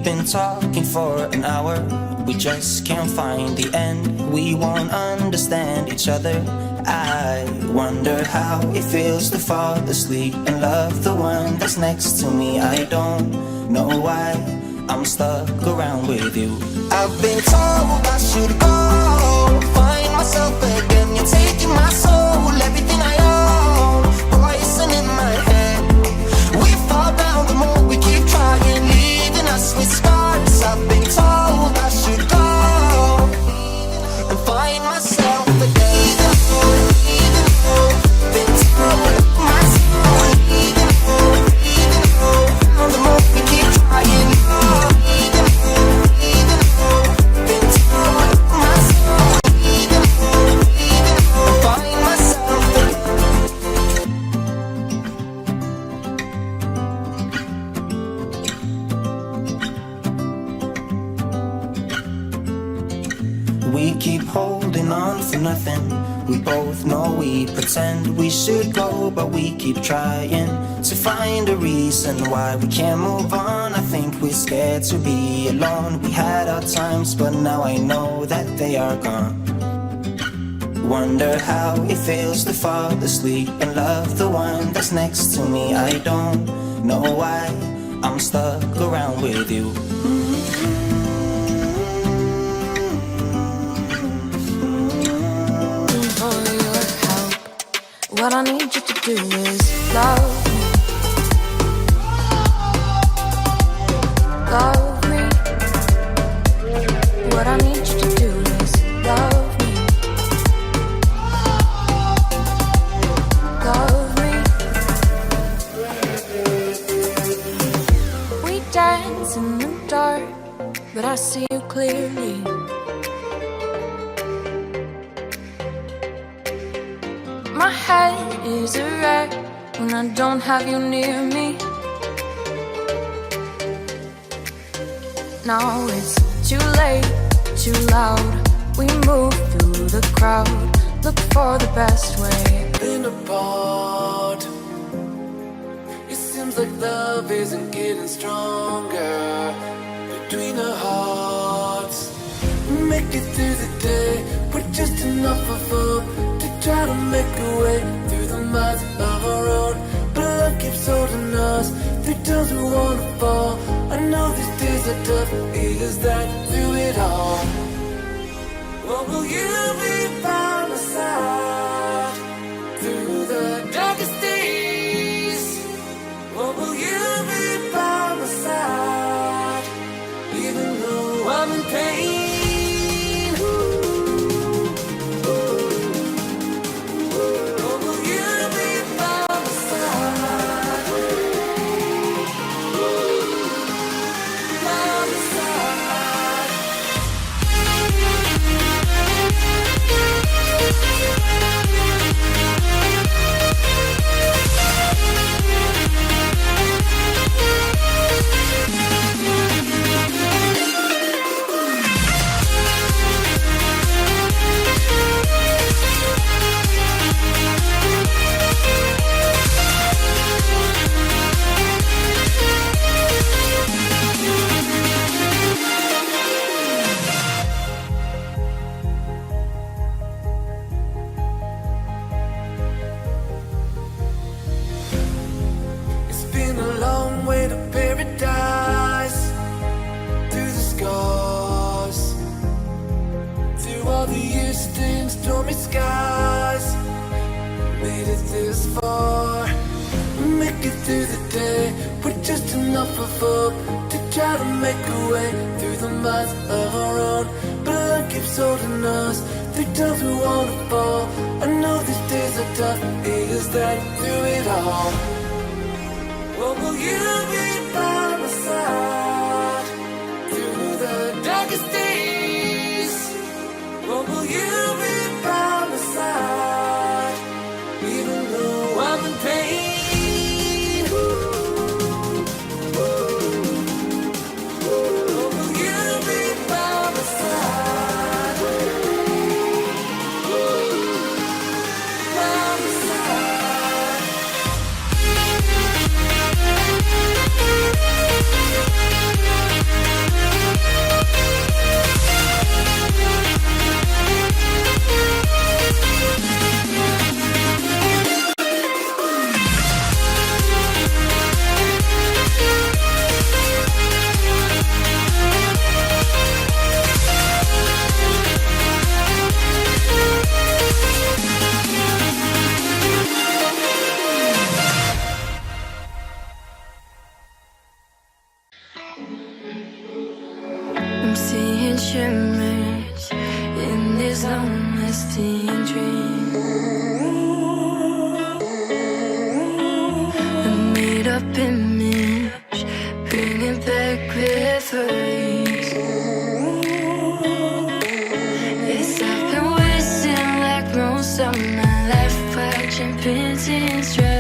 We've been talking for an hour, we just can't find the end. We won't understand each other. I wonder how it feels to fall asleep and love the one that's next to me. I don't know why I'm stuck around with you. I've been told I should go find myself again. You're taking my soul, everything I own, poison in my head. We fall down the more we keep trying, leaving us with scars. I've been told I should go and find myself again. Been told myself, the more we keep trying. Been told myself, find myself again. We keep holding on for nothing. We both know we pretend we should go, but we keep trying to find a reason why we can't move on. I think we're scared to be alone. We had our times, but now I know that they are gone. Wonder how it feels to fall asleep and love the one that's next to me. I don't know why I'm stuck around with you. What I need you to do is love me. Love me. What I need you to do is love me. Love me. We dance in the dark, but I see you clearly. My head is a wreck when I don't have you near me. Now it's too late, too loud. We move through the crowd, look for the best way. Been apart. It seems like love isn't getting stronger between our hearts. Make it through the day with just enough of hope to try to make a way through the miles of our road. But love keeps holding us through times we wanna fall. I know these days are tough, is that through it all? Or will you be by my side through the darkest days? Or will you be by my side even though I'm in pain? image, bringing back memories. Yes, I've been wasting like most of my life watching paintings dry.